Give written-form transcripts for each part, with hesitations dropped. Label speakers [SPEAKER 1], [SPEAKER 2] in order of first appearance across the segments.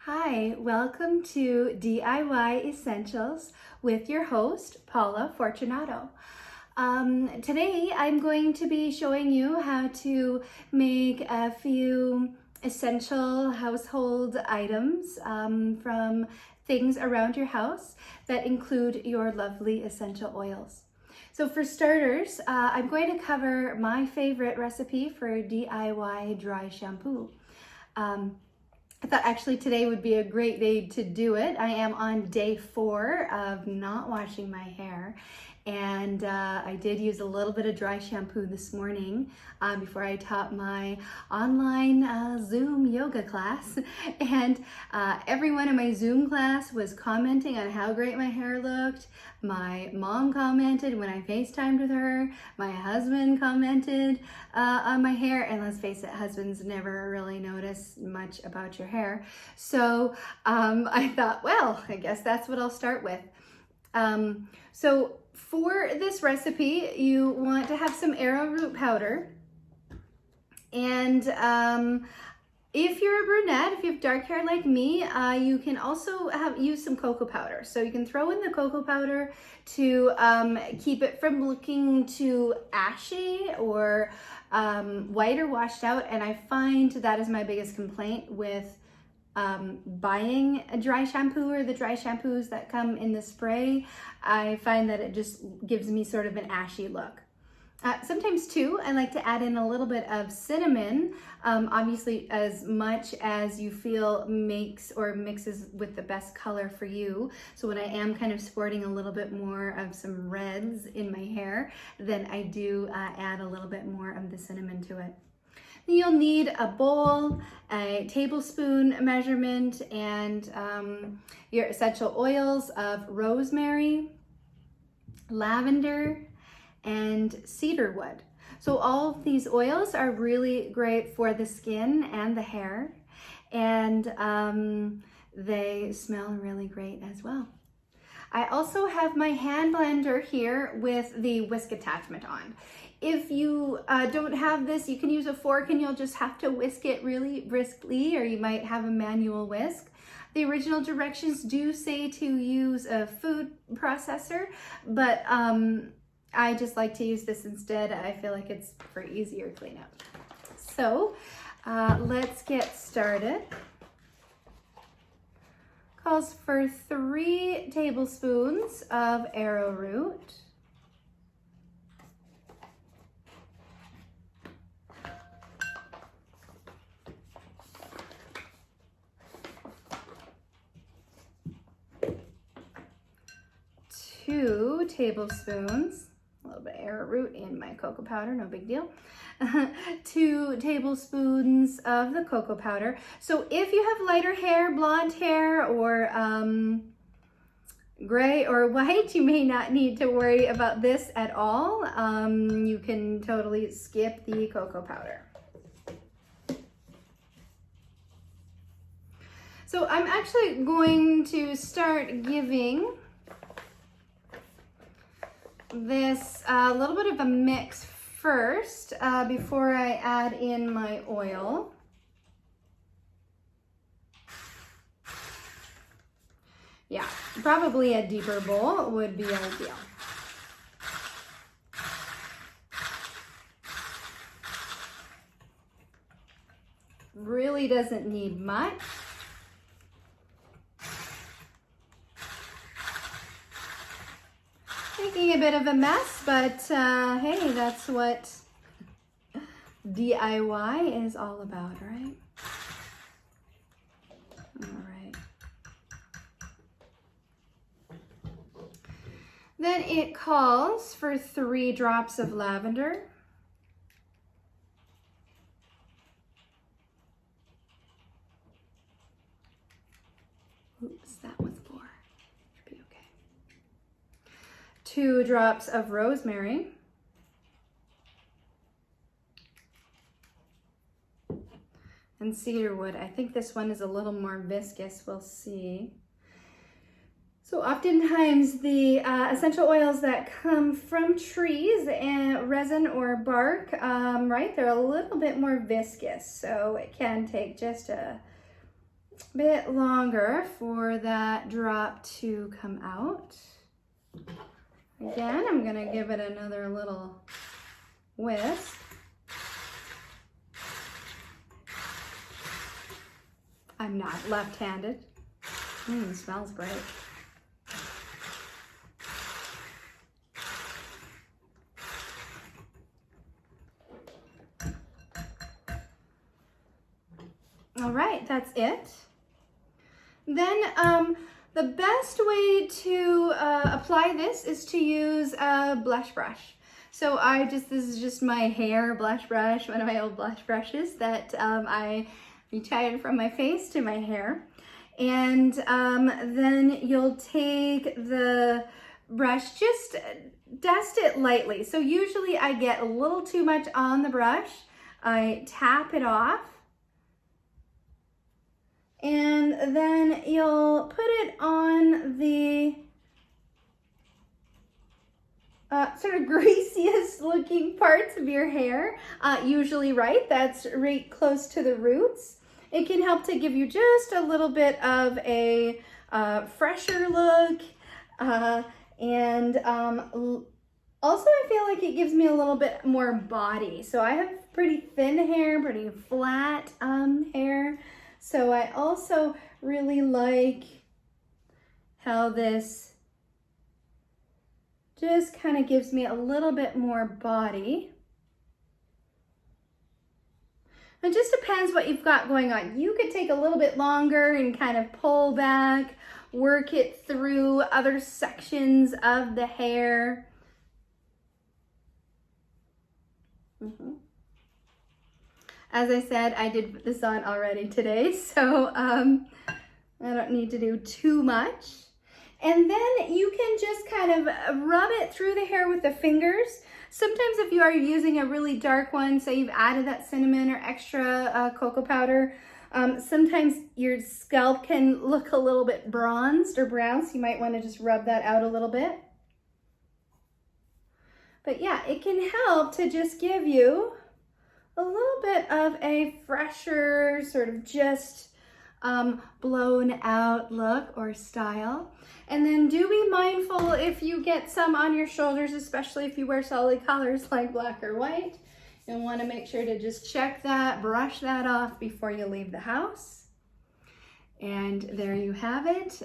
[SPEAKER 1] Hi, welcome to DIY Essentials with your host, Paula Fortunato. Today I'm going to be showing you how to make a few essential household items from things around your house that include your lovely essential oils. So for starters, I'm going to cover my favorite recipe for DIY dry shampoo. I thought actually today would be a great day to do it. I am on day 4 of not washing my hair, and I did use a little bit of dry shampoo this morning before I taught my online Zoom yoga class. And everyone in my Zoom class was commenting on how great my hair looked. My mom commented when I FaceTimed with her. My husband commented on my hair. And let's face it, husbands never really notice much about your hair. So I thought, well, I guess that's what I'll start with. So for this recipe, you want to have some arrowroot powder. And if you're a brunette, if you have dark hair like me, you can also use some cocoa powder. So you can throw in the cocoa powder to keep it from looking too ashy or white or washed out. And I find that is my biggest complaint with buying a dry shampoo or the dry shampoos that come in the spray. I find that it just gives me sort of an ashy look. Sometimes too, I like to add in a little bit of cinnamon, obviously as much as you feel makes or mixes with the best color for you. So when I am kind of sporting a little bit more of some reds in my hair, then I do add a little bit more of the cinnamon to it. You'll need a bowl, a tablespoon measurement, and your essential oils of rosemary, lavender, and cedarwood. So all of these oils are really great for the skin and the hair, and they smell really great as well. I also have my hand blender here with the whisk attachment on. If you don't have this, you can use a fork and you'll just have to whisk it really briskly, or you might have a manual whisk. The original directions do say to use a food processor, but I just like to use this instead. I feel like it's for easier cleanup. So let's get started. Calls for 3 tablespoons of arrowroot. Two tablespoons, a little bit of arrowroot in my cocoa powder, no big deal. 2 tablespoons of the cocoa powder. So if you have lighter hair, blonde hair, or gray or white, you may not need to worry about this at all. You can totally skip the cocoa powder. So I'm actually going to start giving this a little bit of a mix first before I add in my oil. Yeah, probably a deeper bowl would be ideal. Really doesn't need much. Making a bit of a mess, but hey, that's what DIY is all about, right? All right. Then it calls for 3 drops of lavender. Oops, that was 4. 2 drops of rosemary, and cedarwood. I think this one is a little more viscous, we'll see. So oftentimes the essential oils that come from trees and resin or bark, right, they're a little bit more viscous, so it can take just a bit longer for that drop to come out. Again, I'm gonna give it another little whisk. I'm not left-handed. Smells great. All right, that's it. Then the best way to apply this is to use a blush brush. So this is just my hair blush brush, one of my old blush brushes that I retired from my face to my hair. And then you'll take the brush, just dust it lightly. So usually I get a little too much on the brush. I tap it off. And then you'll put it on the sort of greasiest looking parts of your hair, usually that's right close to the roots. It can help to give you just a little bit of a fresher look, and also I feel like it gives me a little bit more body. So I have pretty thin hair, pretty flat hair. So I also really like how this just kind of gives me a little bit more body. It just depends what you've got going on. You could take a little bit longer and kind of pull back, work it through other sections of the hair. As I said, I did put this on already today, so I don't need to do too much. And then you can just kind of rub it through the hair with the fingers. Sometimes if you are using a really dark one, say you've added that cinnamon or extra cocoa powder, sometimes your scalp can look a little bit bronzed or brown, so you might want to just rub that out a little bit. But yeah, it can help to just give you a little bit of a fresher, sort of just blown out look or style. And then do be mindful if you get some on your shoulders, especially if you wear solid colors like black or white. You'll want to make sure to just check that, brush that off before you leave the house. And there you have it.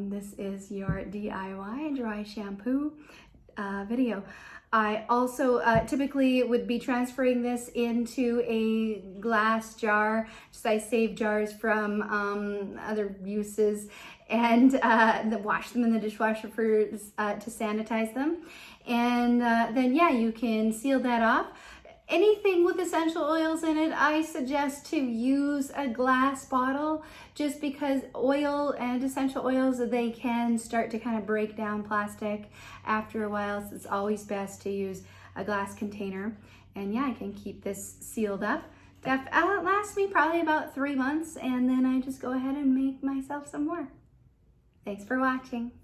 [SPEAKER 1] This is your DIY dry shampoo video. I also typically would be transferring this into a glass jar. Just I save jars from other uses, and wash them in the dishwasher to sanitize them. And then yeah, you can seal that off. Anything with essential oils in it, I suggest to use a glass bottle, just because oil and essential oils, they can start to kind of break down plastic after a while. So it's always best to use a glass container. And yeah, I can keep this sealed up. It lasts me probably about 3 months, and then I just go ahead and make myself some more. Thanks for watching.